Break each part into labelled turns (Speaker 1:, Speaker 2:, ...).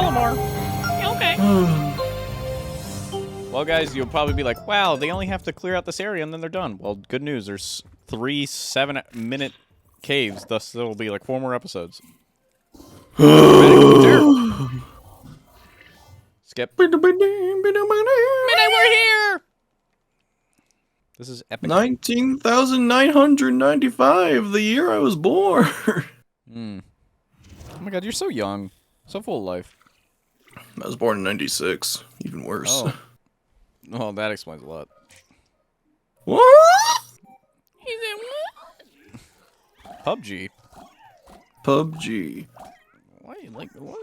Speaker 1: Olimar. Okay. Well, guys, you'll probably be like, wow, they only have to clear out this area and then they're done. Well, good news. There's 3 7-minute caves, thus there will be like 4 more episodes. Skip. Midnight, we're here! This is epic.
Speaker 2: 19,995, the year I was born.
Speaker 1: Oh my god, you're so young. So full of life.
Speaker 2: I was born in 96. Even worse.
Speaker 1: Oh. Well, that explains a lot.
Speaker 2: What?
Speaker 1: He said what? PUBG.
Speaker 2: PUBG.
Speaker 1: Why do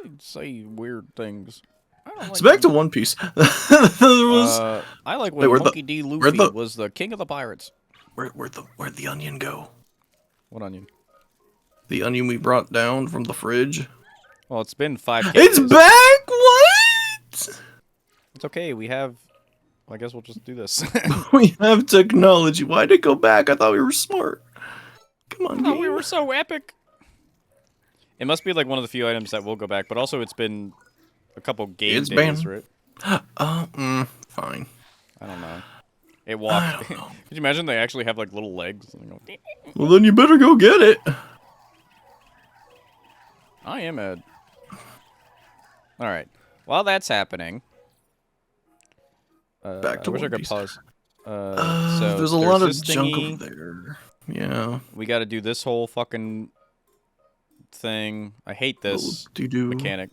Speaker 1: you say weird things? I don't like
Speaker 2: So back to One Piece.
Speaker 1: I like when Monkey D. Luffy was the king of the pirates.
Speaker 2: Where'd the onion go?
Speaker 1: What onion?
Speaker 2: The onion we brought down from the fridge.
Speaker 1: Well, it's been 5
Speaker 2: It's back? What?
Speaker 1: It's okay, we have... Well, I guess we'll just do this.
Speaker 2: We have technology. Why'd it go back? I thought we were smart. Come on,
Speaker 1: we were so epic. It must be like one of the few items that will go back, but also it's been a couple game days,
Speaker 2: banned.
Speaker 1: right?
Speaker 2: Fine.
Speaker 1: I don't know. It walked. Could you imagine they actually have like little legs?
Speaker 2: Well, then you better go get it.
Speaker 1: I am Ed. All right. While that's happening,
Speaker 2: back to
Speaker 1: I wish I
Speaker 2: One
Speaker 1: could
Speaker 2: Piece.
Speaker 1: pause.
Speaker 2: So there's a lot of junk over there. Yeah.
Speaker 1: We got to do this whole fucking thing. I hate this mechanic.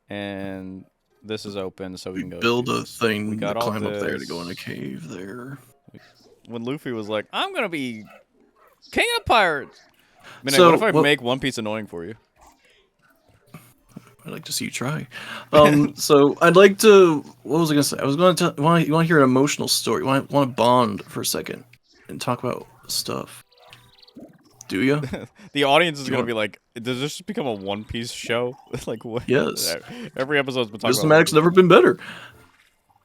Speaker 1: And this is open, so we can go.
Speaker 2: Build a thing.
Speaker 1: We got
Speaker 2: to climb up there to
Speaker 1: this.
Speaker 2: go in a cave there.
Speaker 1: When Luffy was like, "I'm gonna be king of pirates." I mean,
Speaker 2: So,
Speaker 1: what if I make One Piece annoying for you?
Speaker 2: I'd like to see you try. So I'd like to. What was I gonna say? I was going to. You want to hear an emotional story? You want to bond for a second and talk about stuff? Do you?
Speaker 1: The audience is gonna be like, "Does this just become a One Piece show?" Like what?
Speaker 2: Yes.
Speaker 1: Every episode's been talking
Speaker 2: Visnomadic's never been better.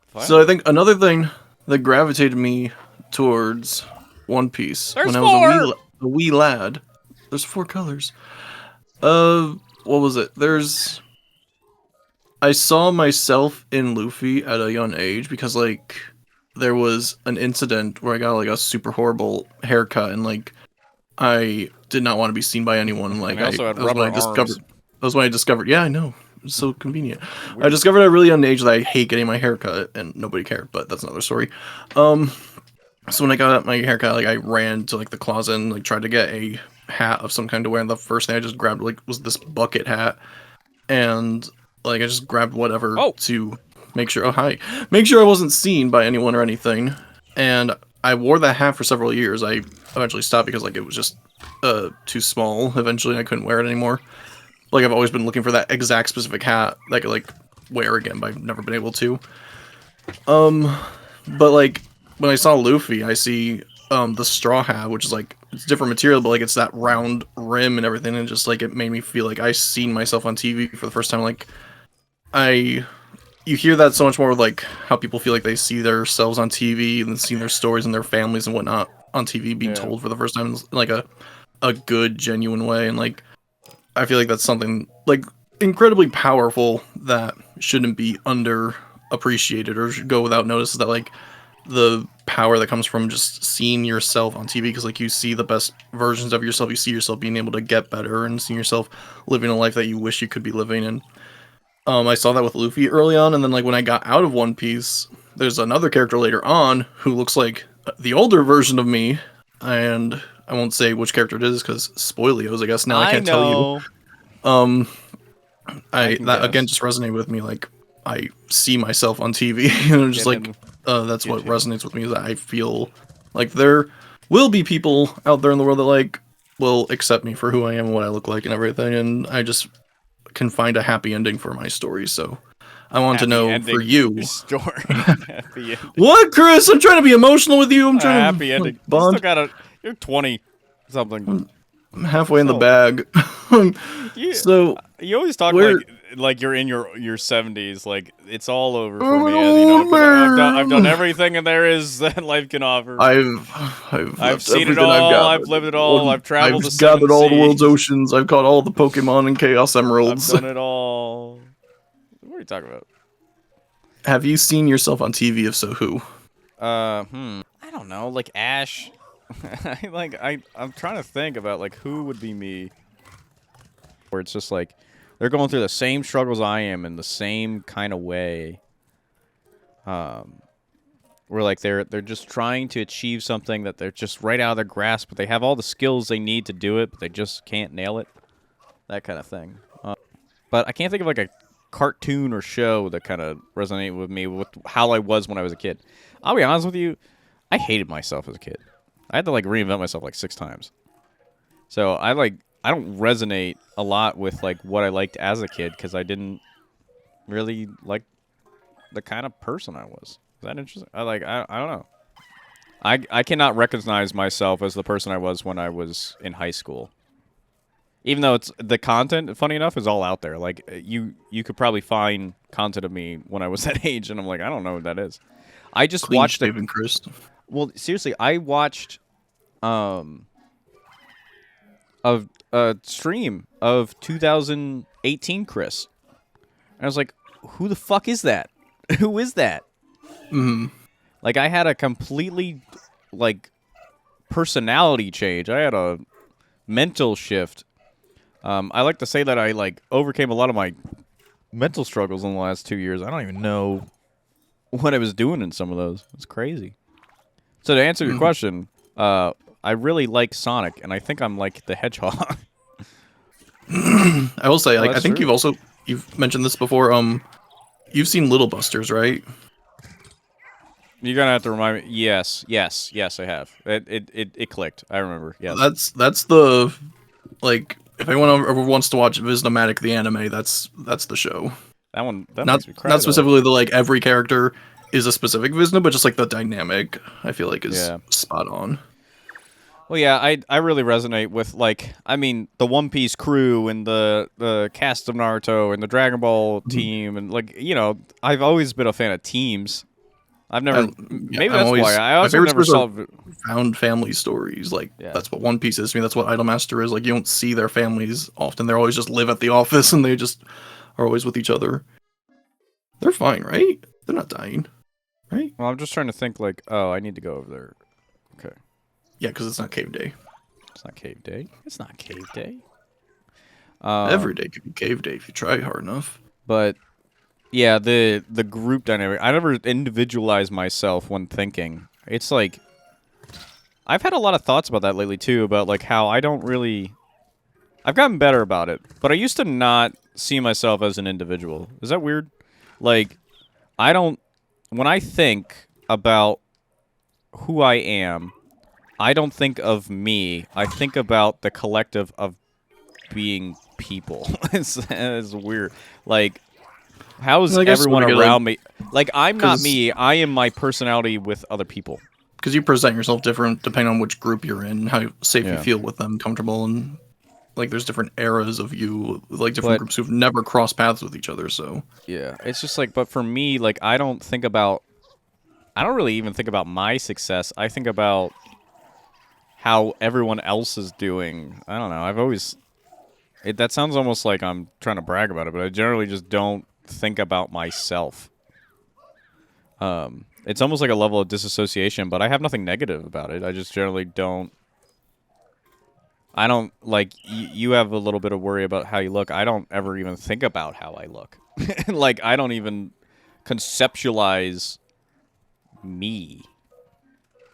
Speaker 1: Fine.
Speaker 2: So I think another thing that gravitated me towards One Piece
Speaker 1: There's
Speaker 2: when I was a wee lad. There's 4 colors. What was it? I saw myself in Luffy at a young age because like there was an incident where I got like a super horrible haircut and like I did not want to be seen by anyone. Like
Speaker 1: I also had
Speaker 2: that was when
Speaker 1: rubber
Speaker 2: I discovered.
Speaker 1: arms.
Speaker 2: That was when I discovered. Yeah, I know. It's so convenient. Weird. I discovered at a really young age that I hate getting my haircut, and nobody cared. But that's another story. So when I got my haircut, like I ran to like the closet and like tried to get a hat of some kind to wear. And the first thing I just grabbed like was this bucket hat, and like I just grabbed whatever to make sure. Oh hi, make sure I wasn't seen by anyone or anything. And I wore that hat for several years. I eventually stopped because like it was just too small. Eventually, I couldn't wear it anymore. Like I've always been looking for that exact specific hat that I could like wear again, but I've never been able to. But like when I saw Luffy, I see the straw hat, which is like it's different material, but like it's that round rim and everything, and just like it made me feel like I seen myself on TV for the first time. Like you hear that so much more with like how people feel like they see themselves on TV and seeing their stories and their families and whatnot on TV being told for the first time in like a good, genuine way. And like I feel like that's something like incredibly powerful that shouldn't be underappreciated or should go without notice. Is that like the power that comes from just seeing yourself on TV, because like you see the best versions of yourself, you see yourself being able to get better and seeing yourself living a life that you wish you could be living. And I saw that with Luffy early on, and then like when I got out of One Piece, there's another character later on who looks like the older version of me, and I won't say which character it is because spoilios, I guess. Now I can't tell you. That again just resonated with me. Like I see myself on TV, and I'm just like, that's what resonates with me. Is that I feel like there will be people out there in the world that like will accept me for who I am and what I look like and everything, and I just can find a happy ending for my story. So I want to know for you.
Speaker 1: Story. Happy ending.
Speaker 2: What, Chris? I'm trying to be emotional with you. I'm trying
Speaker 1: happy
Speaker 2: to
Speaker 1: ending.
Speaker 2: bond.
Speaker 1: You still got you're 20 something.
Speaker 2: I'm halfway in the bag. So
Speaker 1: you always talk like you're in your 70s. Like it's all over for me. You know, I've done everything and there is that life can offer. I've seen it all. I've lived it all. I've traveled.
Speaker 2: I've gathered all the world's oceans. I've caught all the Pokemon and Chaos Emeralds.
Speaker 1: I've done it all. are you talking about?
Speaker 2: Have you seen yourself on TV? If so, who?
Speaker 1: I don't know. Like Ash. I'm trying to think about like who would be me. Where it's just like they're going through the same struggles I am in the same kind of way. Where like they're just trying to achieve something that they're just right out of their grasp, but they have all the skills they need to do it, but they just can't nail it. That kind of thing. But I can't think of like a cartoon or show that kind of resonated with me with how I was when I was a kid. I'll be honest with you, I hated myself as a kid. I had to like reinvent myself like 6 times. So I don't resonate a lot with like what I liked as a kid because I didn't really like the kind of person I was. Is that interesting? I don't know. I cannot recognize myself as the person I was when I was in high school. Even though it's the content, funny enough, is all out there. Like you could probably find content of me when I was that age, and I'm like, I don't know what that is. I just watched it. Well, seriously, I watched a stream of 2018 Chris, and I was like, who the fuck is that? Who is that? Like I had a completely like personality change. I had a mental shift. I like to say that I like overcame a lot of my mental struggles in the last 2 years. I don't even know what I was doing in some of those. It's crazy. So to answer your question, I really like Sonic, and I think I'm like the Hedgehog.
Speaker 2: I will say, like, I think you've mentioned this before. You've seen Little Busters, right?
Speaker 1: You're gonna have to remind me. Yes, I have. It clicked. I remember. Yes.
Speaker 2: That's the like. If anyone ever wants to watch Visnomadic the anime, that's the show.
Speaker 1: That makes me cry.
Speaker 2: Not specifically the like every character is a specific Visna, but just like the dynamic I feel like is spot on.
Speaker 1: Well, yeah, I really resonate with like I mean the One Piece crew and the cast of Naruto and the Dragon Ball team and like you know I've always been a fan of teams. I've never maybe that's why I also never saw
Speaker 2: found family stories like that's what One Piece is. I mean that's what Idolmaster is. Like you don't see their families often. They're always just live at the office and they just are always with each other. They're fine, right? They're not dying, right?
Speaker 1: Well, I'm just trying to think like oh I need to go over there. Okay.
Speaker 2: Yeah, because it's not cave day.
Speaker 1: It's not cave day. It's not cave day.
Speaker 2: Every day could be cave day if you try hard enough.
Speaker 1: But yeah, the group dynamic. I never individualize myself when thinking. It's like I've had a lot of thoughts about that lately too, about like how I don't really I've gotten better about it, but I used to not see myself as an individual. Is that weird? Like I don't when I think about who I am, I don't think of me. I think about the collective of being people. It's weird. Like how is everyone around me? Like, I'm not me. I am my personality with other people.
Speaker 2: Because you present yourself different depending on which group you're in, how safe you feel with them, comfortable, and like there's different eras of you, like different groups who've never crossed paths with each other. So
Speaker 1: yeah, it's just like, but for me, like I don't really even think about my success. I think about how everyone else is doing. I don't know. I've always that sounds almost like I'm trying to brag about it, but I generally just don't think about myself. It's almost like a level of disassociation, but I have nothing negative about it. I just generally don't. I don't like you have a little bit of worry about how you look. I don't ever even think about how I look. Like I don't even conceptualize me.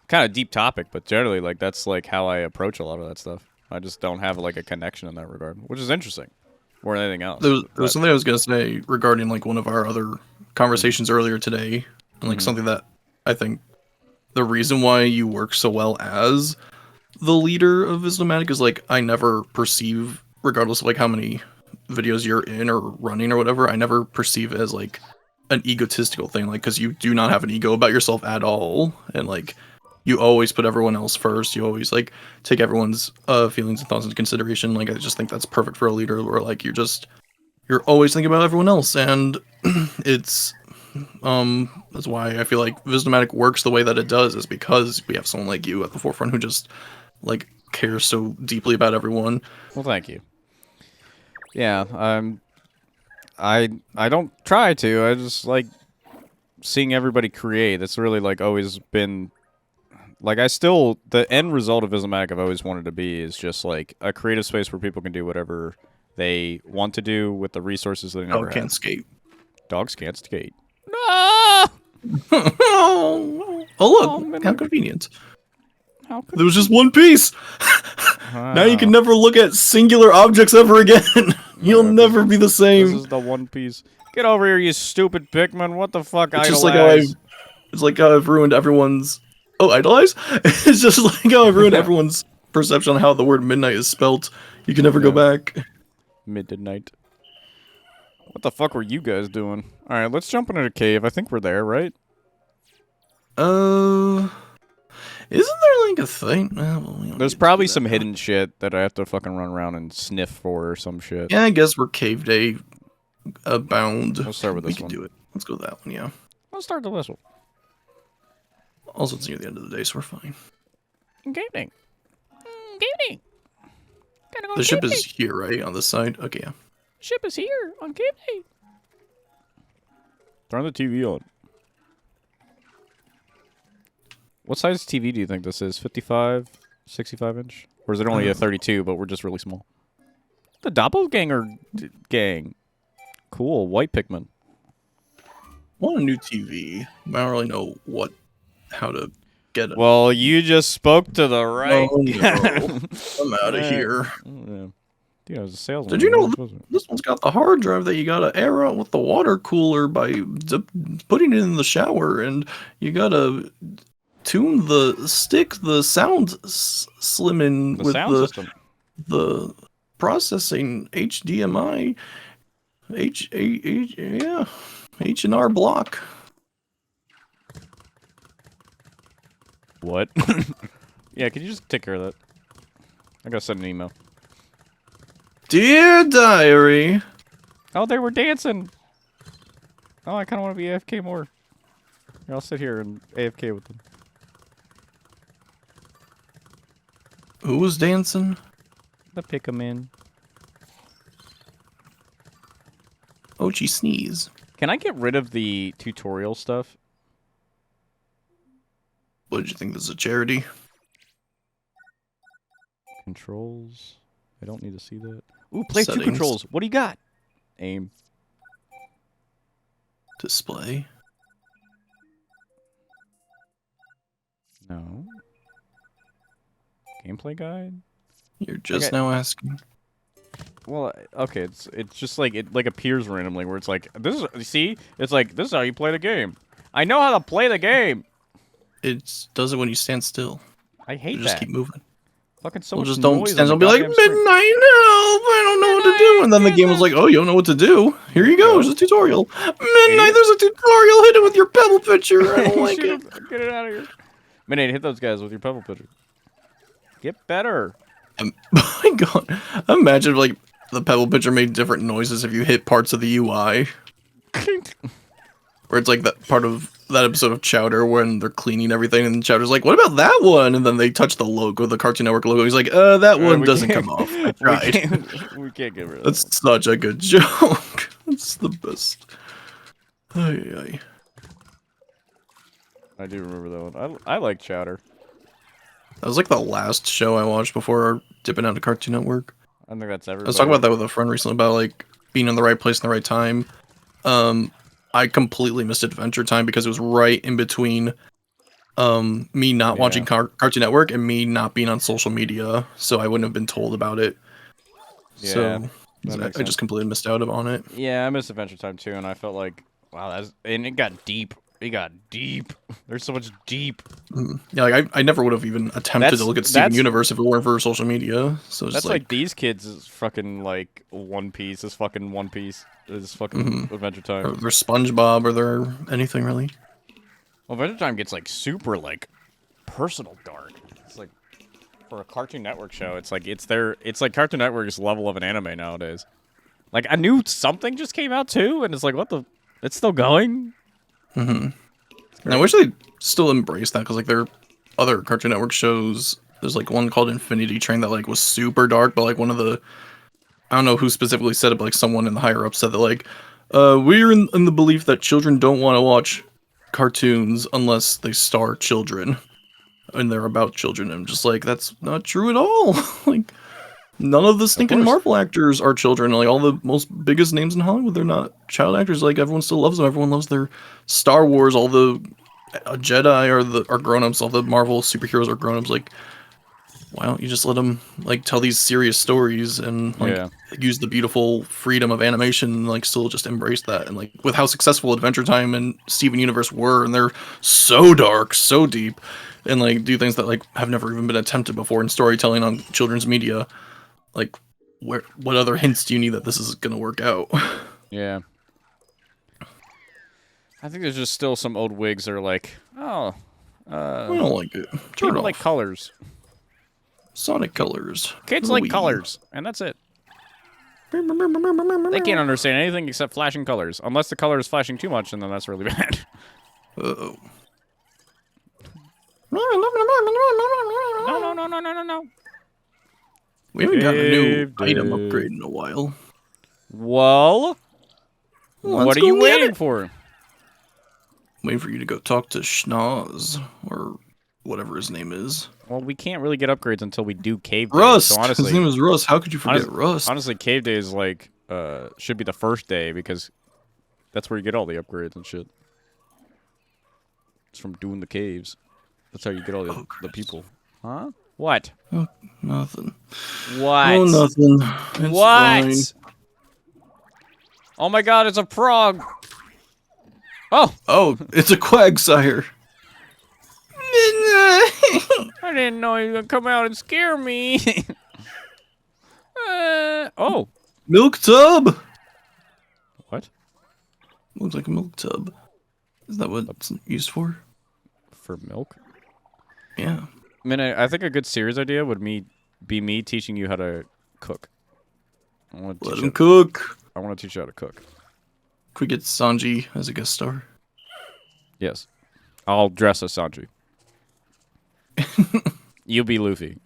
Speaker 1: Kind of deep topic, but generally like that's like how I approach a lot of that stuff. I just don't have like a connection in that regard, which is interesting. More than anything else.
Speaker 2: There was something I was going to say regarding like one of our other conversations earlier today, and like something that I think the reason why you work so well as the leader of Visnomadic is like I never perceive, regardless of like how many videos you're in or running or whatever, I never perceive it as like an egotistical thing, like because you do not have an ego about yourself at all, and like you always put everyone else first. You always like take everyone's feelings and thoughts into consideration. Like I just think that's perfect for a leader, where like you're always thinking about everyone else, and it's that's why I feel like Visnomadic works the way that it does, is because we have someone like you at the forefront who just like cares so deeply about everyone.
Speaker 1: Well, thank you. Yeah, I don't try to. I just like seeing everybody create. That's really like always been like the end result of Visnomadic I've always wanted to be is just like a creative space where people can do whatever they want to do with the resources that they never
Speaker 2: Dog
Speaker 1: had.
Speaker 2: can't skate.
Speaker 1: Dogs can't skate. No!
Speaker 2: Oh look, how convenient. There was just one piece. Now you can never look at singular objects ever again. You'll never be the same.
Speaker 1: This is the one piece. Get over here, you stupid Pikmin. What the fuck?
Speaker 2: It's just like how I've ruined everyone's. Oh, idolize? It's just like how I've ruined everyone's perception on how the word midnight is spelt. You can never go back.
Speaker 1: Midnight. What the fuck were you guys doing? All right, let's jump into the cave. I think we're there, right?
Speaker 2: Isn't there like a thing? Well,
Speaker 1: there's probably some hidden shit that I have to fucking run around and sniff for or some shit.
Speaker 2: Yeah, I guess we're cave day bound.
Speaker 1: Let's start with this one.
Speaker 2: We can do it. Let's go with that one, yeah.
Speaker 1: Let's start the whistle.
Speaker 2: Also, it's near the end of the day, so we're fine.
Speaker 1: Cave day.
Speaker 2: The ship is here, right? On this side? Okay, yeah.
Speaker 1: Ship is here on cave day. Turn the TV on. What size TV do you think this is? 55, 65 inch? Or is it only a 32, but we're just really small? The Doppelganger gang. Cool, white Pikmin.
Speaker 2: I want a new TV. I don't really know how to get it.
Speaker 1: Well, you just spoke to the right guy.
Speaker 2: I'm out of here.
Speaker 1: Yeah. Dude, I was a salesman.
Speaker 2: Did you know this one's got the hard drive that you gotta air out with the water cooler by putting it in the shower, and you gotta tune the sound slimming with the processing HDMI H&R block.
Speaker 1: What? Yeah, can you just take care of that? I gotta send an email.
Speaker 2: Dear diary.
Speaker 1: Oh, they were dancing. Oh, I kind of want to be AFK more. Here, I'll sit here and AFK with them.
Speaker 2: Who was dancing?
Speaker 1: The Pikmin.
Speaker 2: Ochi sneeze.
Speaker 1: Can I get rid of the tutorial stuff?
Speaker 2: What did you think? This is a charity?
Speaker 1: Controls. I don't need to see that. Ooh, play
Speaker 2: Settings.
Speaker 1: 2 controls. What do you got? Aim.
Speaker 2: Display.
Speaker 1: No. Gameplay guide?
Speaker 2: You're just now asking.
Speaker 1: Well, okay, it's just like it like appears randomly where it's like this is see? It's like this is how you play the game. I know how to play the game.
Speaker 2: It does it when you stand still.
Speaker 1: I hate
Speaker 2: you
Speaker 1: that.
Speaker 2: just keep moving.
Speaker 1: Fucking so
Speaker 2: well,
Speaker 1: much
Speaker 2: just don't
Speaker 1: noise
Speaker 2: stand
Speaker 1: on
Speaker 2: still. Be like midnight help. I don't know what to do. And then the game was like, oh, you don't know what to do. Here you go. There's a tutorial. Midnight. There's a tutorial. Hit it with your pebble pitcher. I don't like it.
Speaker 1: Get it out of here. Midnight, hit those guys with your pebble pitcher. Get better.
Speaker 2: Oh my god! Imagine if, like, the pebble pitcher made different noises if you hit parts of the UI. Where it's like that part of that episode of Chowder when they're cleaning everything, and Chowder's like, "What about that one?" And then they touch the logo, the Cartoon Network logo. He's like, that one doesn't come off. I tried.
Speaker 1: We can't get rid of that.
Speaker 2: That's such a good joke. It's the best. Ay.
Speaker 1: I do remember that one. I like Chowder.
Speaker 2: That was like the last show I watched before dipping out to Cartoon Network.
Speaker 1: I think that's everybody.
Speaker 2: I was talking about that with a friend recently about like being in the right place in the right time. I completely missed Adventure Time because it was right in between me not watching Cartoon Network and me not being on social media, so I wouldn't have been told about it.
Speaker 1: Yeah,
Speaker 2: so I just completely missed out on it.
Speaker 1: Yeah, I missed Adventure Time too, and I felt like, wow, and it got deep. It got deep. There's so much deep.
Speaker 2: Yeah, like I never would have even attempted to look at Steven Universe if it weren't for social media. So it's
Speaker 1: that's like these kids is fucking like One Piece. Is fucking One Piece. Is fucking Adventure Time.
Speaker 2: Or they're SpongeBob, or they're anything really.
Speaker 1: Well, Adventure Time gets like super like personal dark. It's like for a Cartoon Network show, it's like it's like Cartoon Network's level of an anime nowadays. Like I knew something just came out too, and it's like what the? It's still going.
Speaker 2: And I wish they'd still embrace that, because like there are other Cartoon Network shows. There's like one called Infinity Train that like was super dark, but like one of the I don't know who specifically said it, but like someone in the higher up said that like, we're in the belief that children don't want to watch cartoons unless they star children and they're about children. I'm just like, that's not true at all. Like, none of the stinking Marvel actors are children. Like, all the most biggest names in Hollywood, they're not child actors. Like, everyone still loves them. Everyone loves their Star Wars. All the Jedi are grown-ups. All the Marvel superheroes are grown-ups. Like, why don't you just let them like tell these serious stories and like use the beautiful freedom of animation and like still just embrace that? And like with how successful Adventure Time and Steven Universe were, and they're so dark, so deep, and like do things that like have never even been attempted before in storytelling on children's media. Like, what other hints do you need that this is gonna work out?
Speaker 1: Yeah. I think there's just still some old wigs that are like, oh,
Speaker 2: I don't like it. Turn it off.
Speaker 1: Like colors.
Speaker 2: Sonic colors.
Speaker 1: Kids like colors, and that's it. They can't understand anything except flashing colors, unless the color is flashing too much, and then that's really bad.
Speaker 2: Uh-oh.
Speaker 1: No.
Speaker 2: We haven't gotten a new item upgrade in a while.
Speaker 1: Well, what are you waiting for?
Speaker 2: Waiting for you to go talk to Schnoz, or whatever his name is.
Speaker 1: Well, we can't really get upgrades until we do Cave Day.
Speaker 2: Rust!
Speaker 1: So honestly,
Speaker 2: his name is Rust. How could you forget Rust?
Speaker 1: Honestly, Cave Day is like, should be the first day, because that's where you get all the upgrades and shit. It's from doing the caves. That's how you get all the people. Huh? What?
Speaker 2: Oh, nothing.
Speaker 1: What?
Speaker 2: Oh, nothing. It's
Speaker 1: what?
Speaker 2: Fine.
Speaker 1: Oh my god, it's a frog! Oh!
Speaker 2: Oh, it's a Quagsire.
Speaker 1: I didn't know he was gonna come out and scare me. Oh.
Speaker 2: Milk tub!
Speaker 1: What?
Speaker 2: Looks like a milk tub. Is that what it's used for?
Speaker 1: For milk?
Speaker 2: Yeah.
Speaker 1: I mean, I think a good series idea would be me teaching you how to cook.
Speaker 2: Let him cook.
Speaker 1: I want to teach you how to cook.
Speaker 2: Could we get Sanji as a guest star?
Speaker 1: Yes. I'll dress as Sanji. You'll be Luffy.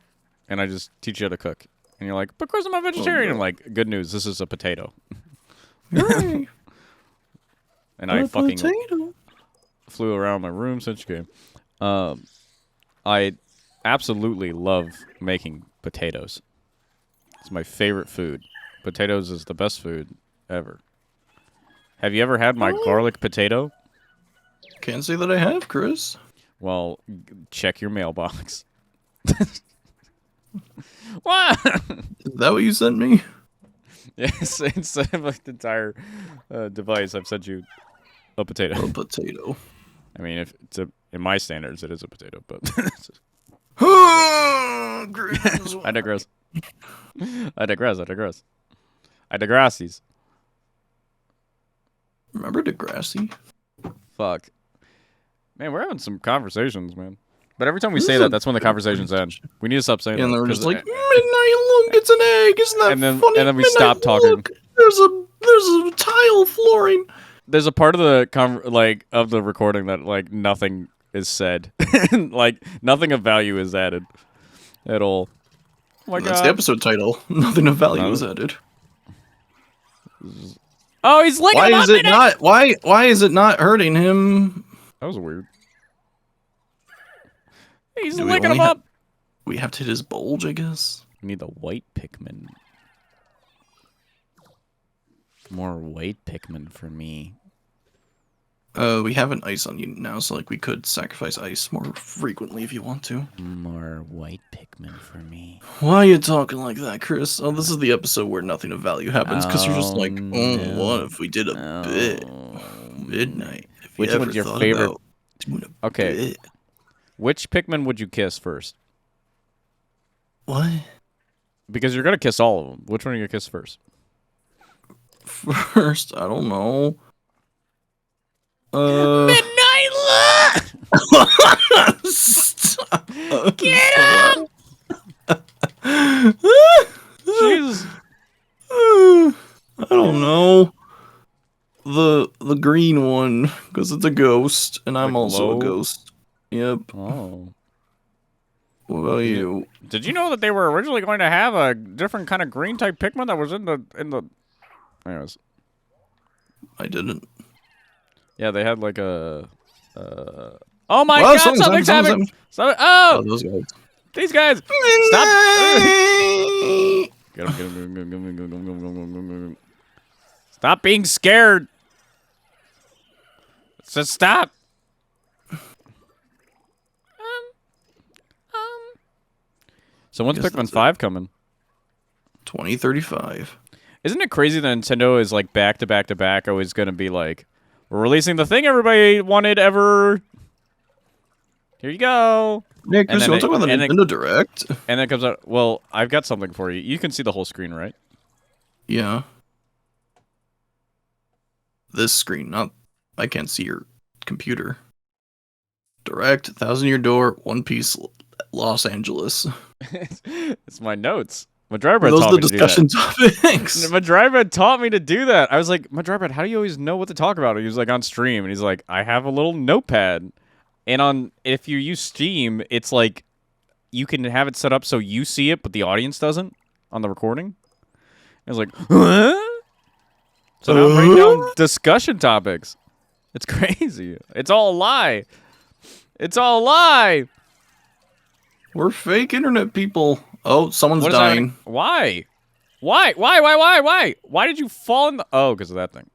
Speaker 1: And I just teach you how to cook. And you're like, but Chris, I'm a vegetarian.
Speaker 2: Oh, no.
Speaker 1: I'm like, good news, this is a potato.
Speaker 2: Hooray.
Speaker 1: And I fucking flew around my room since you came. I absolutely love making potatoes. It's my favorite food. Potatoes is the best food ever. Have you ever had my garlic potato?
Speaker 2: Can't say that I have, Chris.
Speaker 1: Well, check your mailbox. What?
Speaker 2: Is that what you sent me?
Speaker 1: Yes, instead of like the entire device, I've sent you a potato.
Speaker 2: A potato.
Speaker 1: I mean, if it's in my standards, it is a potato, but
Speaker 2: I
Speaker 1: digress. I digress.
Speaker 2: Remember Degrassi?
Speaker 1: Fuck. Man, we're having some conversations, man. But every time we say that, that's when the conversations end. We need to stop saying that.
Speaker 2: And they're just like, midnight look, it's an egg, isn't that funny?
Speaker 1: And then we stop talking.
Speaker 2: Look, there's a tile flooring.
Speaker 1: There's a part of the of the recording that like nothing is said. Like nothing of value is added at all. Oh my God.
Speaker 2: That's the episode title. Nothing of value is added.
Speaker 1: Oh, he's licking him up.
Speaker 2: Why is it not? Why is it not hurting him?
Speaker 1: That was weird. He's licking him up.
Speaker 2: We have to hit his bulge, I guess.
Speaker 1: We need the white Pikmin. More white Pikmin for me.
Speaker 2: We have an ice on you now, so like we could sacrifice ice more frequently if you want to.
Speaker 1: More white Pikmin for me.
Speaker 2: Why are you talking like that, Chris? Oh, this is the episode where nothing of value happens because you're just like, what if we did a bit? Midnight.
Speaker 1: Which one's your favorite? Okay. Which Pikmin would you kiss first?
Speaker 2: What? Because
Speaker 1: you're gonna kiss all of them. Which one are you gonna kiss first?
Speaker 2: First, I don't know.
Speaker 1: Midnight
Speaker 2: Stop.
Speaker 1: Get him! Jesus.
Speaker 2: I don't know. The green one, because it's a ghost, and I'm also a ghost. Yep.
Speaker 1: Oh.
Speaker 2: What about you?
Speaker 1: Did you know that they were originally going to have a different kind of green type Pikmin that was in the Anyways.
Speaker 2: I didn't.
Speaker 1: Yeah, they had like a Oh my god, something's happening! Oh!
Speaker 2: Those guys.
Speaker 1: These guys! Stop! Get him. Stop being scared! Just stop! So when's Pikmin 5 coming?
Speaker 2: 2035.
Speaker 1: Isn't it crazy that Nintendo is like back to back to back always going to be like, we're releasing the thing everybody wanted ever. Here you go.
Speaker 2: Yeah, Chris, you want to talk about the Nintendo Direct?
Speaker 1: And then it comes out, well, I've got something for you. You can see the whole screen, right?
Speaker 2: Yeah. This screen, not... I can't see your computer. Direct, 1,000 Year Door, One Piece, Los Angeles.
Speaker 1: It's my notes. Madrybread
Speaker 2: those
Speaker 1: taught
Speaker 2: are
Speaker 1: me
Speaker 2: the
Speaker 1: to do that.
Speaker 2: discussion topics.
Speaker 1: Madrybread taught me to do that. I was like, Madrybread, how do you always know what to talk about? He was like on stream, and he's like, I have a little notepad. And if you use Steam, it's like you can have it set up so you see it, but the audience doesn't on the recording. I was like, huh? So now I'm writing down discussion topics. It's crazy. It's all a lie. It's all a lie.
Speaker 2: We're fake internet people. Oh, someone's dying.
Speaker 1: Why? Why did you fall in the... Oh, because of that thing.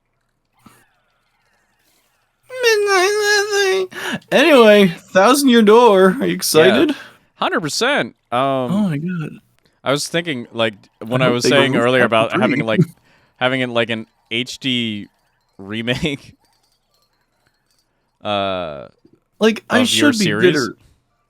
Speaker 2: Anyway, 1,000 Year Door. Are you excited?
Speaker 1: Yeah, 100%.
Speaker 2: Oh my god.
Speaker 1: I was thinking, like, when I was saying earlier about having it like an HD remake.
Speaker 2: Like, I should be bitter.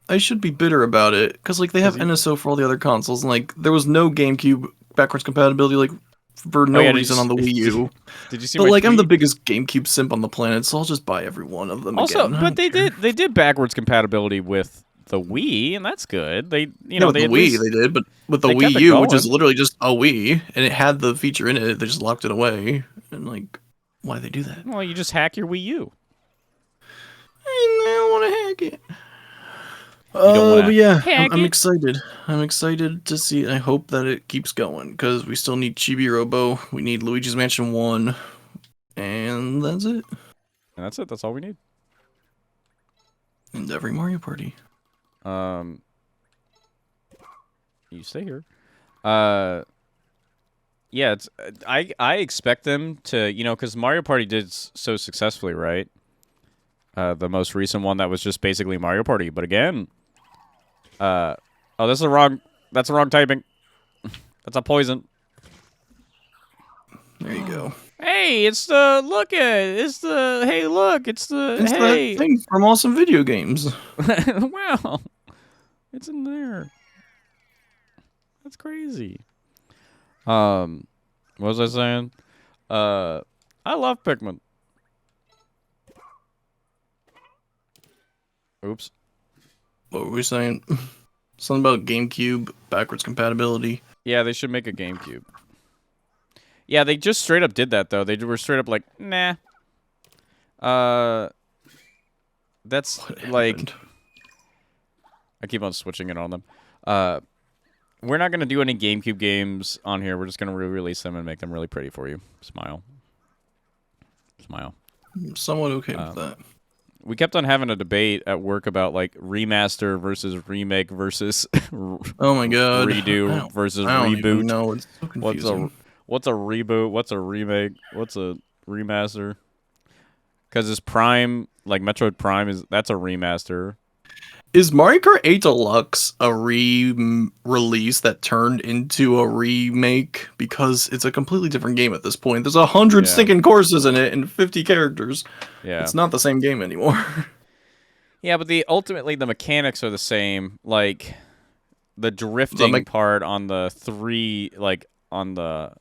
Speaker 2: I should be bitter about it because like they have NSO for all the other consoles, and like there was no GameCube backwards compatibility like for no reason on the Wii U.
Speaker 1: Did you see?
Speaker 2: But like tweet? I'm the biggest GameCube simp on the planet, so I'll just buy every one of them.
Speaker 1: Also,
Speaker 2: again.
Speaker 1: But they did backwards compatibility with the Wii, and that's good. They
Speaker 2: with the Wii they did, but with the Wii U, which is literally just a Wii, and it had the feature in it, they just locked it away. And like, why they do that?
Speaker 1: Well, you just hack your Wii U.
Speaker 2: I don't want to hack it. But yeah, I'm excited. I'm excited to see. I hope that it keeps going because we still need Chibi Robo. We need Luigi's Mansion 1, and that's it.
Speaker 1: And that's it. That's all we need.
Speaker 2: And every Mario Party.
Speaker 1: You stay here. Yeah, it's I expect them to, because Mario Party did so successfully, right? The most recent one that was just basically Mario Party, but again. Oh, that's the wrong typing. That's a poison.
Speaker 2: There you go.
Speaker 1: Hey, it's the
Speaker 2: that thing from Awesome Video Games.
Speaker 1: Wow. It's in there. That's crazy. What was I saying? I love Pikmin. Oops.
Speaker 2: What were we saying? Something about GameCube backwards compatibility.
Speaker 1: Yeah, they should make a GameCube. Yeah, they just straight up did that though. They were straight up like, nah. That's like, I keep on switching it on them. We're not gonna do any GameCube games on here. We're just gonna re-release them and make them really pretty for you. Smile. Smile.
Speaker 2: I'm somewhat okay with that.
Speaker 1: We kept on having a debate at work about like remaster versus remake versus
Speaker 2: oh my god,
Speaker 1: redo versus reboot.
Speaker 2: No, it's so confusing.
Speaker 1: What's a reboot? What's a remake? What's a remaster? Because it's Prime, like Metroid Prime that's a remaster.
Speaker 2: Is Mario Kart 8 Deluxe a re-release that turned into a remake? Because it's a completely different game at this point. There's 100 stinking courses in it and 50 characters. Yeah, it's not the same game anymore.
Speaker 1: Yeah, but ultimately the mechanics are the same. Like the drifting part on the on the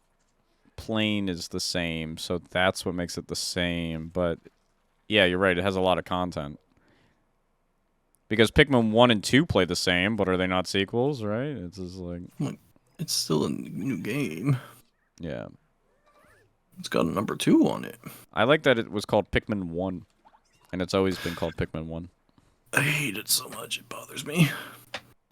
Speaker 1: plane is the same, so that's what makes it the same. But yeah, you're right. It has a lot of content. Because Pikmin 1 and 2 play the same, but are they not sequels, right? It's just like...
Speaker 2: It's still a new game.
Speaker 1: Yeah.
Speaker 2: It's got a number 2 on it.
Speaker 1: I like that it was called Pikmin 1. And it's always been called Pikmin 1.
Speaker 2: I hate it so much, it bothers me.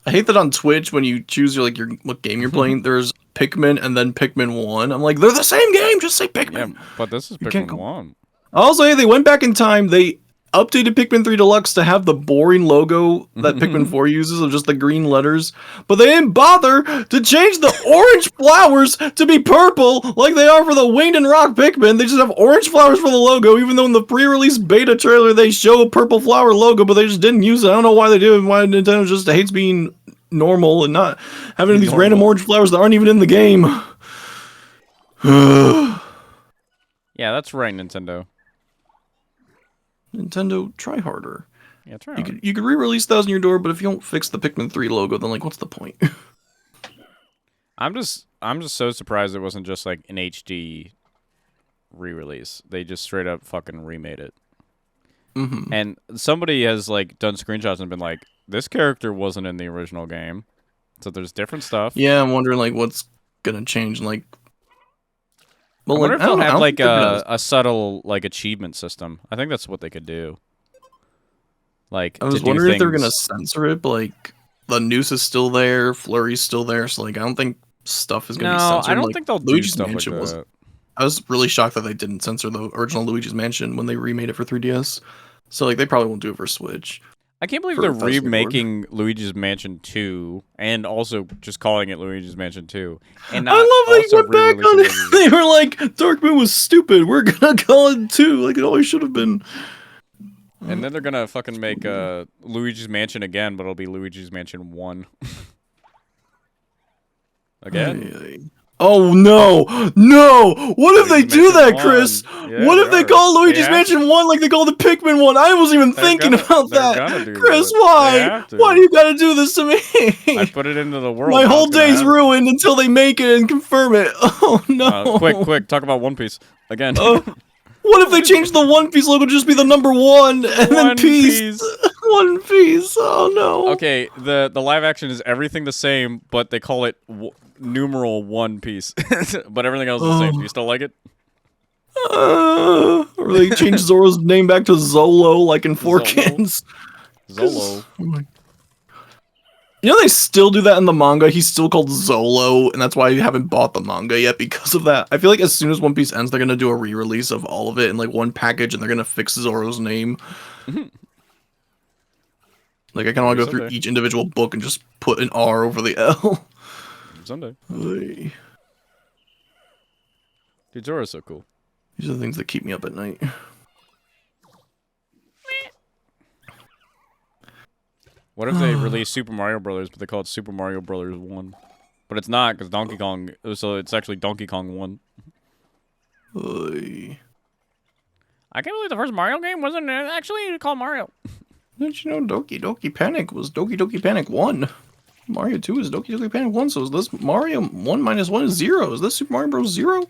Speaker 2: I hate that on Twitch when you choose your what game you're playing, there's Pikmin and then Pikmin 1. I'm like, they're the same game, just say Pikmin.
Speaker 1: Yeah, but this is Pikmin 1.
Speaker 2: Also, they went back in time, they updated Pikmin 3 Deluxe to have the boring logo that Pikmin 4 uses of just the green letters, but they didn't bother to change the orange flowers to be purple like they are for the Winged and Rock Pikmin. They just have orange flowers for the logo, even though in the pre-release beta trailer they show a purple flower logo, but they just didn't use it. I don't know why they do it, why Nintendo just hates being normal and not having these random orange flowers that aren't even in the game.
Speaker 1: Yeah, that's right, Nintendo.
Speaker 2: Nintendo, try harder.
Speaker 1: Yeah, try harder.
Speaker 2: You could re-release Thousand Year Door, but if you don't fix the Pikmin 3 logo, then like, what's the point?
Speaker 1: I'm just so surprised it wasn't just like an HD re-release. They just straight up fucking remade it. And somebody has like done screenshots and been like, this character wasn't in the original game, so there's different stuff.
Speaker 2: Yeah, I'm wondering like what's gonna change. Like,
Speaker 1: well, I wonder if they'll have like a subtle like achievement system. I think that's what they could do. Like,
Speaker 2: I was wondering if they're gonna censor it, but like the noose is still there, Flurry's still there, so like I don't think stuff is gonna be censored.
Speaker 1: I don't
Speaker 2: like,
Speaker 1: think they'll
Speaker 2: Luigi's
Speaker 1: do stuff
Speaker 2: Mansion
Speaker 1: like that.
Speaker 2: I was really shocked that they didn't censor the original Luigi's Mansion when they remade it for 3DS. So like they probably won't do it for Switch.
Speaker 1: I can't believe they're remaking Luigi's Mansion 2 and also just calling it Luigi's Mansion 2. And
Speaker 2: I love they went back on it. They were like, Dark Moon was stupid. We're gonna call it 2 like it always should have been.
Speaker 1: And then they're gonna fucking make Luigi's Mansion again, but it'll be Luigi's Mansion 1. Again?
Speaker 2: Oh no! No! What if they do that, Chris?
Speaker 1: Yeah,
Speaker 2: what if they call Luigi's Mansion 1 like they call the Pikmin 1? I wasn't even thinking about that. Chris, why? Why do you gotta do this to me?
Speaker 1: I put it into the world.
Speaker 2: My whole day's ruined until they make it and confirm it. Oh no.
Speaker 1: Quick, talk about One Piece. Again.
Speaker 2: What if they change the One Piece logo to just be the number 1 and then Piece? One Piece. Oh no.
Speaker 1: Okay, the live action is everything the same, but they call it numeral One Piece. But everything else is the same. Do you still like it?
Speaker 2: Or they change Zoro's name back to Zolo, like in Four Kids.
Speaker 1: Zolo.
Speaker 2: You know they still do that in the manga? He's still called Zolo, and that's why I haven't bought the manga yet because of that. I feel like as soon as One Piece ends, they're gonna do a re-release of all of it in like one package, and they're gonna fix Zoro's name. Like I kind of want to go through each individual book and just put an R over the L.
Speaker 1: Someday.
Speaker 2: Dude,
Speaker 1: Zoro's so cool.
Speaker 2: These are the things that keep me up at night.
Speaker 1: What if they release Super Mario Brothers, but they call it Super Mario Brothers 1? But it's not, because Donkey Kong... So it's actually Donkey Kong 1.
Speaker 2: I
Speaker 1: can't believe the first Mario game wasn't actually called Mario.
Speaker 2: Didn't you know Doki Doki Panic was Doki Doki Panic 1? Mario 2 is Doki Doki Panic 1, so is this Mario 1 minus 1 is 0? Is this Super Mario Bros. 0?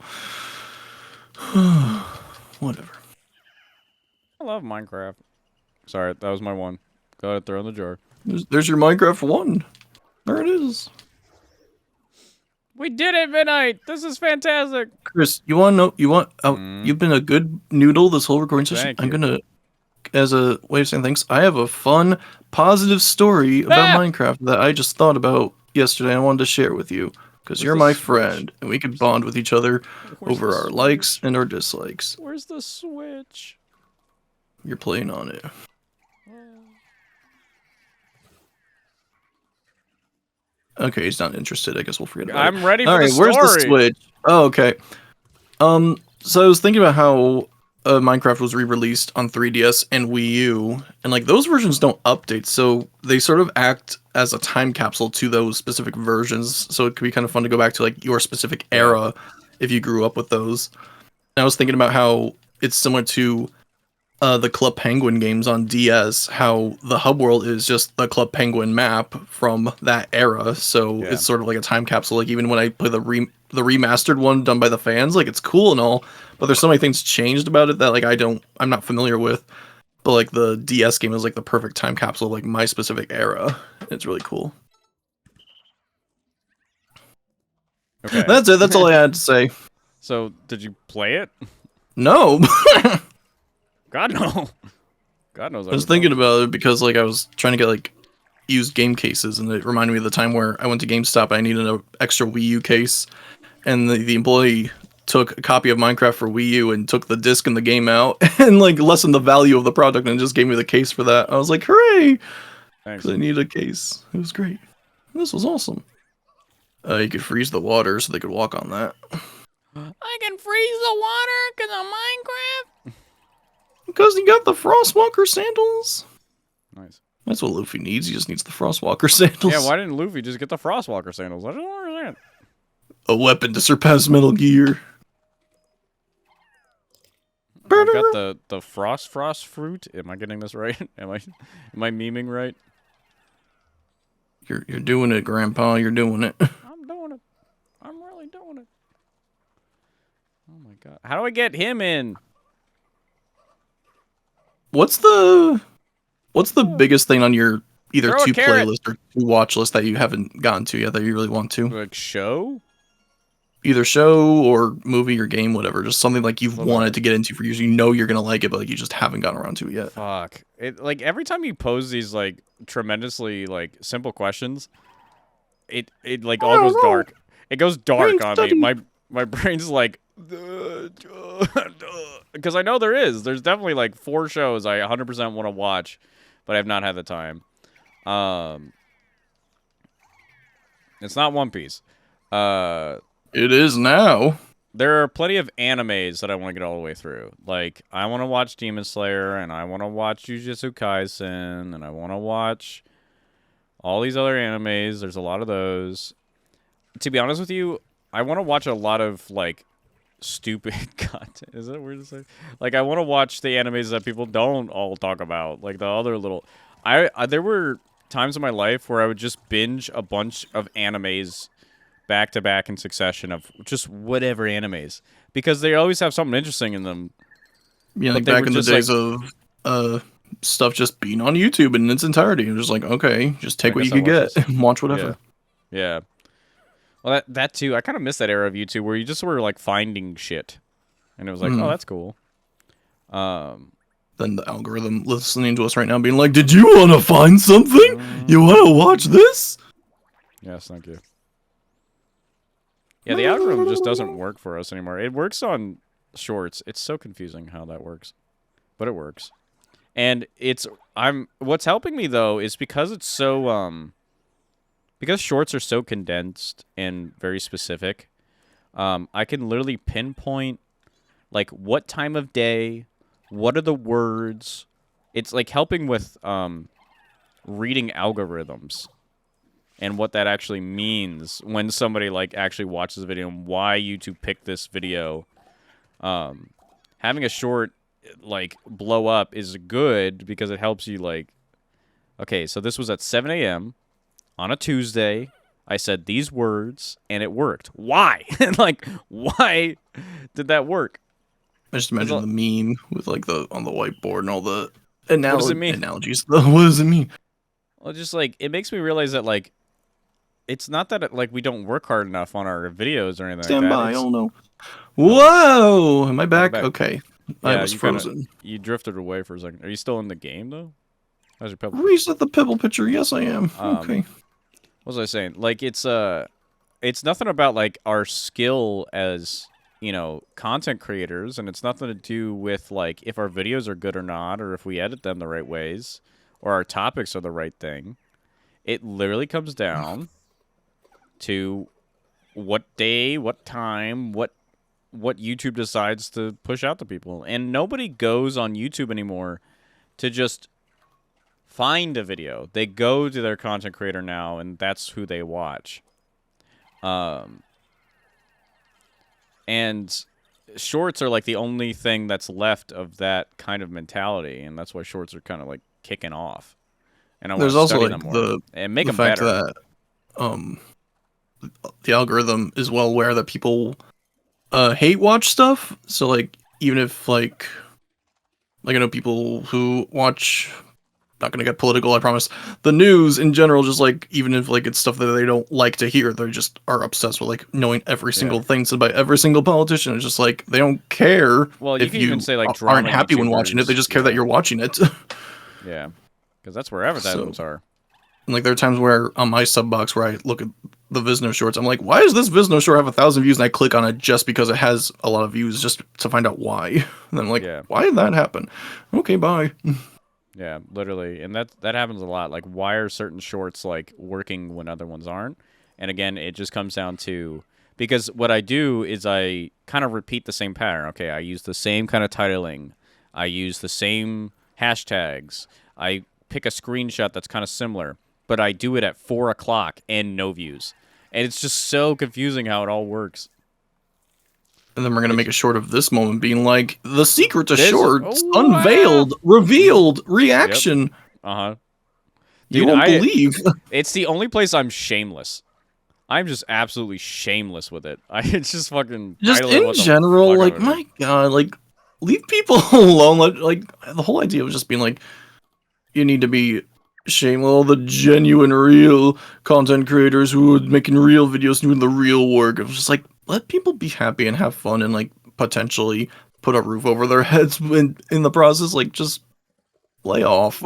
Speaker 2: Whatever.
Speaker 1: I love Minecraft. Sorry, that was my one. Go ahead, throw in the jar.
Speaker 2: There's your Minecraft 1. There it is.
Speaker 1: We did it, Midnight! This is fantastic!
Speaker 2: Chris, you want to know, you've been a good noodle this whole recording session. I'm gonna, as a way of saying thanks, I have a fun, positive story about Minecraft that I just thought about yesterday and I wanted to share with you. Because you're my friend, and we can bond with each other over our likes and our dislikes.
Speaker 1: Where's the Switch?
Speaker 2: You're playing on it. Okay, he's not interested. I guess we'll forget about it.
Speaker 1: I'm ready for the
Speaker 2: story. Where's the Switch? Oh, okay. So I was thinking about how Minecraft was re-released on 3DS and Wii U, and like those versions don't update, so they sort of act as a time capsule to those specific versions. So it could be kind of fun to go back to like your specific era if you grew up with those. And I was thinking about how it's similar to the Club Penguin games on DS, how the hub world is just the Club Penguin map from that era. So it's sort of like a time capsule. Like even when I play the remastered one done by the fans, like it's cool and all, but there's so many things changed about it that like I'm not familiar with. But like the DS game is like the perfect time capsule of like my specific era. It's really cool. Okay. That's it. That's all I had to say.
Speaker 1: So did you play it?
Speaker 2: No.
Speaker 1: God no. God knows.
Speaker 2: I was thinking about it because like I was trying to get like used game cases, and it reminded me of the time where I went to GameStop. I needed an extra Wii U case, and the employee took a copy of Minecraft for Wii U and took the disc and the game out and like lessened the value of the product and just gave me the case for that. I was like, hooray! Because I needed a case. It was great. This was awesome. You could freeze the water so they could walk on that.
Speaker 1: I can freeze the water because of Minecraft?
Speaker 2: Because you got the Frostwalker sandals.
Speaker 1: Nice.
Speaker 2: That's what Luffy needs. He just needs the Frostwalker sandals.
Speaker 1: Yeah, why didn't Luffy just get the Frostwalker sandals? I don't understand.
Speaker 2: A weapon to surpass Metal Gear.
Speaker 1: I got the frost fruit. Am I getting this right? Am I memeing right?
Speaker 2: You're doing it, Grandpa. You're doing it.
Speaker 1: I'm doing it. I'm really doing it. Oh my god. How do I get him in?
Speaker 2: What's the biggest thing on your either
Speaker 1: Throw a
Speaker 2: 2
Speaker 1: carrot.
Speaker 2: playlist or 2 watch list that you haven't gotten to yet that you really want to?
Speaker 1: Like show?
Speaker 2: Either show or movie or game, whatever. Just something like you've wanted to get into for years. You know you're gonna like it, but like you just haven't gotten around to it yet.
Speaker 1: Fuck. Like every time you pose these like tremendously like simple questions, it like all goes dark. It goes dark on me. My brain's like because I know there's definitely like 4 shows I 100% want to watch, but I've not had the time. It's not One Piece.
Speaker 2: It is now.
Speaker 1: There are plenty of animes that I want to get all the way through. Like, I want to watch Demon Slayer, and I want to watch Jujutsu Kaisen, and I want to watch all these other animes. There's a lot of those. To be honest with you, I want to watch a lot of, like, stupid content. Is that weird to say? Like, I want to watch the animes that people don't all talk about. Like, the other little... there were times in my life where I would just binge a bunch of animes back to back in succession of just whatever animes because they always have something interesting in them.
Speaker 2: Yeah, like back in the days of stuff just being on YouTube in its entirety. It was just like, okay, just take what you could get and watch whatever.
Speaker 1: Yeah. Well, that too. I kind of miss that era of YouTube where you just were like finding shit, and it was like, oh, that's cool.
Speaker 2: Then the algorithm listening to us right now being like, did you want to find something? You want to watch this?
Speaker 1: Yes, thank you. Yeah, the algorithm just doesn't work for us anymore. It works on shorts. It's so confusing how that works, but it works. And what's helping me though is because it's so because shorts are so condensed and very specific. I can literally pinpoint like what time of day, what are the words. It's like helping with reading algorithms. And what that actually means when somebody like actually watches a video and why YouTube picked this video. Having a short like blow up is good because it helps you like, okay, so this was at 7 a.m. on a Tuesday. I said these words and it worked. Why? Like, why did that work?
Speaker 2: I just imagine the meme with like on the whiteboard and all the analogies. What does it mean?
Speaker 1: Well, just like it makes me realize that like. It's not that like we don't work hard enough on our videos or anything
Speaker 2: Stand
Speaker 1: like that.
Speaker 2: By, oh no. Whoa! Am I back? Okay.
Speaker 1: Yeah,
Speaker 2: I was frozen.
Speaker 1: You drifted away for a second. Are you still in the game, though? How's your pebble?
Speaker 2: Reset the pebble picture. Yes, I am. Okay.
Speaker 1: What was I saying? Like, it's nothing about, like, our skill as, you know, content creators, and it's nothing to do with, like, if our videos are good or not, or if we edit them the right ways, or our topics are the right thing. It literally comes down to what day, what time, what YouTube decides to push out to people. And nobody goes on YouTube anymore to just find a video. They go to their content creator now, and that's who they watch. And shorts are like the only thing that's left of that kind of mentality, and that's why shorts are kind of like kicking off. And I want to study them more and make them better.
Speaker 2: That, the algorithm is well aware that people hate watch stuff. So like even if like I know people who watch, not gonna get political, I promise, the news in general, just like even if like it's stuff that they don't like to hear, they just are obsessed with like knowing every single thing said by every single politician. It's just like they don't care.
Speaker 1: Well, you
Speaker 2: if
Speaker 1: can
Speaker 2: you
Speaker 1: even say like
Speaker 2: aren't happy when watching it. They just care that you're watching it.
Speaker 1: Yeah, because that's where advertisements are.
Speaker 2: And like there are times where on my sub box where I look at the Visno shorts, I'm like, why does this Visno short have 1,000 views? And I click on it just because it has a lot of views, just to find out why. And I'm like, why did that happen? Okay, bye.
Speaker 1: Yeah, literally, and that happens a lot. Like, why are certain shorts like working when other ones aren't? And again, it just comes down to, because what I do is I kind of repeat the same pattern. Okay, I use the same kind of titling, I use the same hashtags, I pick a screenshot that's kind of similar, but I do it at 4 o'clock and no views. And it's just so confusing how it all works.
Speaker 2: And then we're going to make a short of this moment being like, the secret to shorts, unveiled, revealed, reaction.
Speaker 1: Yep. Uh-huh.
Speaker 2: You won't believe.
Speaker 1: It's the only place I'm shameless. I'm just absolutely shameless with it. It's just fucking...
Speaker 2: Just in general, like, my God, like, leave people alone. Like, the whole idea was just being like, you need to be shameless. All the genuine, real content creators who are making real videos, doing the real work. It was just like, let people be happy and have fun and, like, potentially put a roof over their heads in the process. Like, just lay off.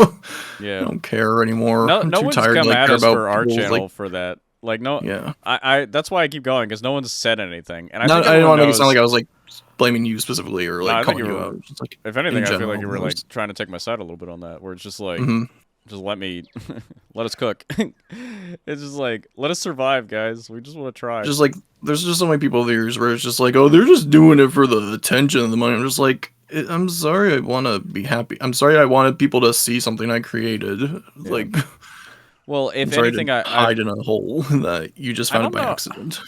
Speaker 1: Yeah.
Speaker 2: I don't care anymore.
Speaker 1: No,
Speaker 2: I'm
Speaker 1: no
Speaker 2: too
Speaker 1: one's
Speaker 2: tired
Speaker 1: come
Speaker 2: to, like,
Speaker 1: at
Speaker 2: care
Speaker 1: us
Speaker 2: about
Speaker 1: for our channel
Speaker 2: like,
Speaker 1: for that. Like, no,
Speaker 2: yeah.
Speaker 1: I that's why I keep going, because no one's said anything. And I
Speaker 2: didn't want to make it sound like I was, like, blaming you specifically or, like, calling you out.
Speaker 1: Just, like, if anything, I feel like you were, like, trying to take my side a little bit on that, where it's just like, just let us cook. It's just like, let us survive, guys. We just want to try.
Speaker 2: Just like, there's just so many people there where it's just like, oh, they're just doing it for the attention and the money. I'm just like, I'm sorry, I want to be happy. I'm sorry, I wanted people to see something I created. Yeah. Like,
Speaker 1: well, if anything, I
Speaker 2: hide in a hole that you just found it by accident.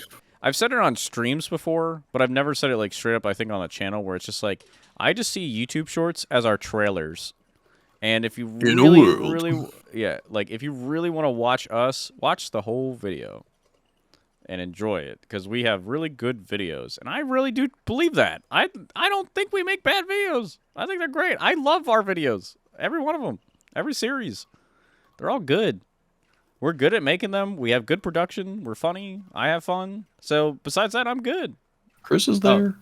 Speaker 1: I've said it on streams before, but I've never said it like straight up. I think on the channel, where it's just like, I just see YouTube Shorts as our trailers. And if you really, yeah, like if you really want to watch us, watch the whole video and enjoy it, because we have really good videos, and I really do believe that. I don't think we make bad videos. I think they're great. I love our videos, every one of them, every series. They're all good. We're good at making them. We have good production. We're funny. I have fun. So besides that, I'm good.
Speaker 2: Chris is there.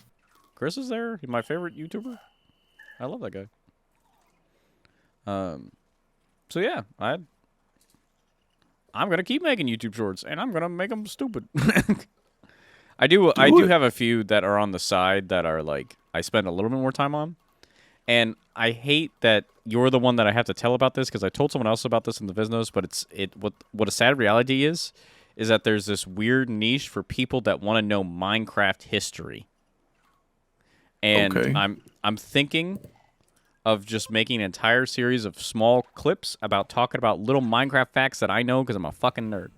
Speaker 1: Chris is there. He's my favorite YouTuber. I love that guy. So yeah, I'm gonna keep making YouTube Shorts, and I'm gonna make them stupid. I do have a few that are on the side that are like, I spend a little bit more time on, and I hate that you're the one that I have to tell about this, because I told someone else about this in the Visnos, but what a sad reality is that there's this weird niche for people that want to know Minecraft history, and I'm thinking of just making an entire series of small clips about talking about little Minecraft facts that I know, because I'm a fucking nerd.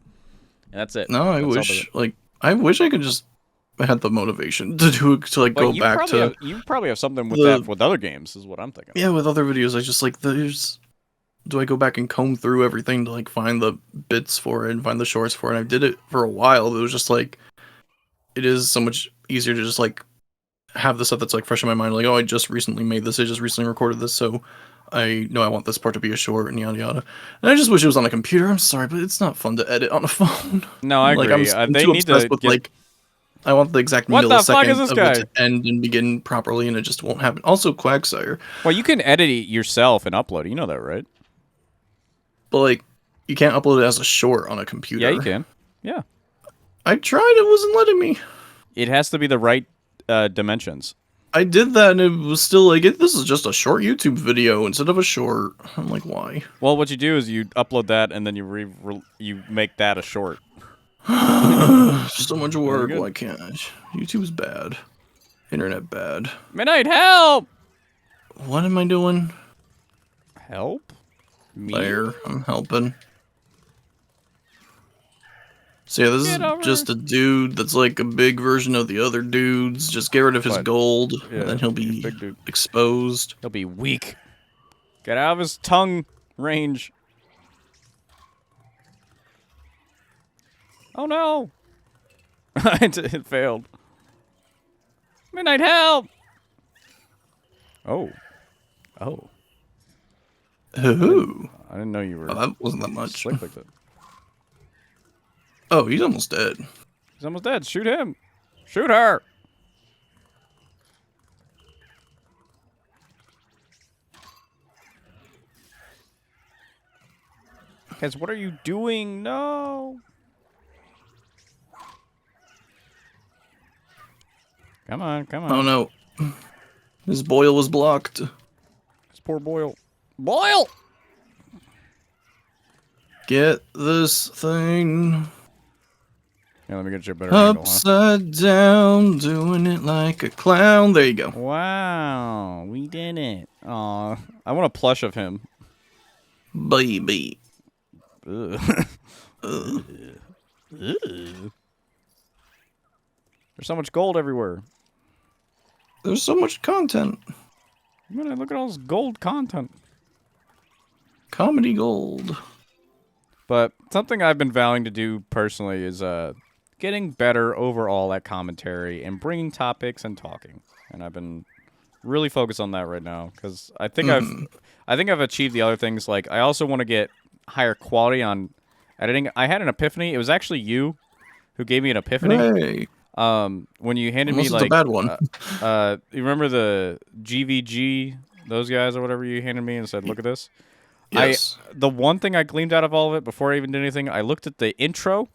Speaker 1: And that's it.
Speaker 2: No, I wish I could just had the motivation to do it, to like go back to.
Speaker 1: You probably have something with that with other games, is what I'm thinking.
Speaker 2: Yeah, with other videos, I just like do I go back and comb through everything to like find the bits for it and find the shorts for it? And I did it for a while. It was just like, it is so much easier to just like have the stuff that's like fresh in my mind, like, oh, I just recently made this, I just recently recorded this, so I know I want this part to be a short and yada yada. And I just wish it was on a computer. I'm sorry, but it's not fun to edit on a phone.
Speaker 1: No, I agree.
Speaker 2: I'm too obsessed with like, I want the exact millisecond of it to end and begin properly, and it just won't happen. Also, Quagsire.
Speaker 1: Well, you can edit it yourself and upload it. You know that, right?
Speaker 2: But like, you can't upload it as a short on a computer.
Speaker 1: Yeah, you can. Yeah.
Speaker 2: I tried. It wasn't letting me.
Speaker 1: It has to be the right dimensions.
Speaker 2: I did that, and it was still like, this is just a short YouTube video instead of a short. I'm like, why?
Speaker 1: Well, what you do is you upload that, and then you make that a short.
Speaker 2: So much work. Why can't I? YouTube's bad. Internet bad.
Speaker 1: Midnight, help!
Speaker 2: What am I doing?
Speaker 1: Help? Me?
Speaker 2: There, I'm helping. So yeah, this is just a dude that's like a big version of the other dudes. Just get rid of his gold, and then he'll be exposed.
Speaker 1: He'll be weak. Get out of his tongue range. Oh no! It failed. Midnight, help! Oh. Oh.
Speaker 2: Ooh.
Speaker 1: I didn't know you were...
Speaker 2: Oh, that wasn't that much.
Speaker 1: Slick like that.
Speaker 2: Oh, he's almost dead.
Speaker 1: He's almost dead. Shoot him. Shoot her. Guys, what are you doing? No. Come on, come on.
Speaker 2: Oh no. His boil was blocked.
Speaker 1: This poor Boyle. Boyle!
Speaker 2: Get this thing.
Speaker 1: Yeah, let me get you a better angle, huh?
Speaker 2: Upside down, doing it like a clown. There you go.
Speaker 1: Wow, we did it. Aw, I want a plush of him.
Speaker 2: Baby.
Speaker 1: Ugh. Ugh. There's so much gold everywhere.
Speaker 2: There's so much content.
Speaker 1: Look at all this gold content.
Speaker 2: Comedy gold.
Speaker 1: But something I've been vowing to do personally is getting better overall at commentary and bringing topics and talking. And I've been really focused on that right now because I think I've achieved the other things. Like I also want to get higher quality on editing. I had an epiphany. It was actually you who gave me an epiphany.
Speaker 2: Hey.
Speaker 1: When you handed
Speaker 2: Unless
Speaker 1: me
Speaker 2: it's
Speaker 1: like
Speaker 2: a bad one.
Speaker 1: You remember the GVG, those guys or whatever you handed me and said, "Look at this."
Speaker 2: Yes.
Speaker 1: The one thing I gleaned out of all of it before I even did anything, I looked at the intro,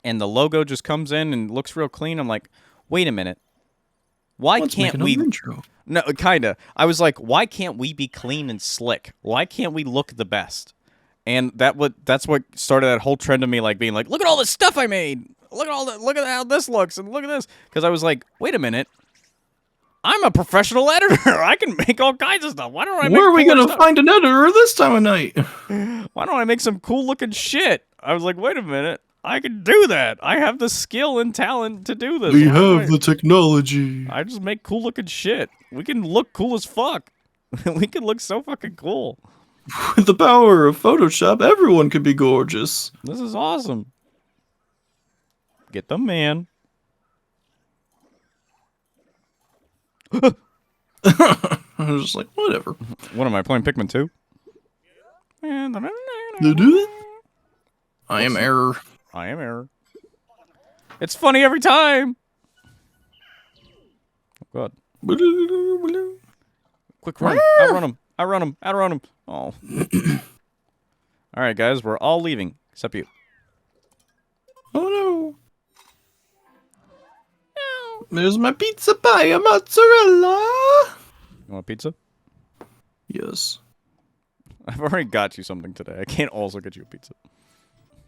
Speaker 1: and the logo just comes in and looks real clean. I'm like, wait a minute, why can't we?
Speaker 2: Intro.
Speaker 1: No, kinda. I was like, why can't we be clean and slick? Why can't we look the best? And that's what started that whole trend of me like being like, look at all this stuff I made. Look at how this looks, and look at this. Because I was like, wait a minute. I'm a professional editor. I can make all kinds of stuff. Why don't I make
Speaker 2: Where are we going to find an editor this time of night?
Speaker 1: Why don't I make some cool looking shit? I was like, wait a minute. I can do that. I have the skill and talent to do this.
Speaker 2: We have the technology.
Speaker 1: I just make cool looking shit. We can look cool as fuck. We can look so fucking cool.
Speaker 2: With the power of Photoshop, everyone could be gorgeous.
Speaker 1: This is awesome. Get the man.
Speaker 2: I was just like, whatever.
Speaker 1: What am I playing? Pikmin 2?
Speaker 2: I am error.
Speaker 1: I am error. It's funny every time. Oh, God. Quick run. Outrun him. Outrun him. Outrun him. Oh. All right, guys. We're all leaving. Except you.
Speaker 2: Oh, no. There's my pizza pie and mozzarella.
Speaker 1: You want pizza?
Speaker 2: Yes.
Speaker 1: I've already got you something today. I can't also get you a pizza.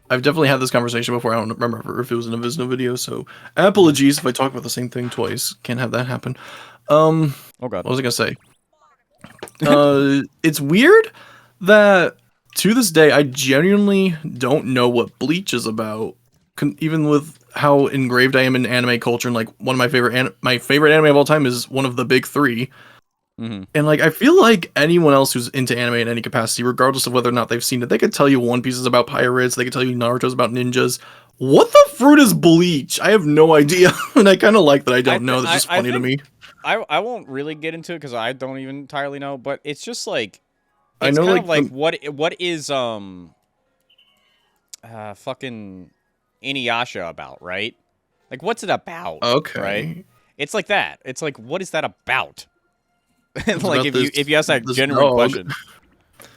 Speaker 2: I've definitely had this conversation before. I don't remember if it was in a Visno video, so apologies if I talk about the same thing twice. Can't have that happen.
Speaker 1: Oh God.
Speaker 2: What was I gonna say? It's weird that to this day I genuinely don't know what Bleach is about. Even with how engraved I am in anime culture, and like one of my favorite anime of all time is one of the big three.
Speaker 1: Mm-hmm.
Speaker 2: And like I feel like anyone else who's into anime in any capacity, regardless of whether or not they've seen it, they could tell you One Piece is about pirates, they could tell you Naruto's about ninjas. What the fruit is Bleach? I have no idea, and I kind of like that I don't know. That's just funny to me.
Speaker 1: I won't really get into it because I don't even entirely know, but it's just like
Speaker 2: I know,
Speaker 1: kind of like what is fucking Inuyasha about, right? Like what's it about?
Speaker 2: Okay.
Speaker 1: Right? It's like that. It's like what is that about? Like
Speaker 2: about
Speaker 1: if you ask that genuine question,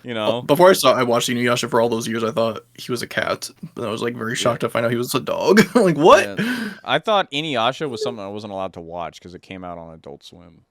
Speaker 1: you know.
Speaker 2: Before I watched Inuyasha for all those years, I thought he was a cat, but I was like very shocked to find out he was a dog. Like what?
Speaker 1: Yeah. I thought Inuyasha was something I wasn't allowed to watch because it came out on Adult Swim.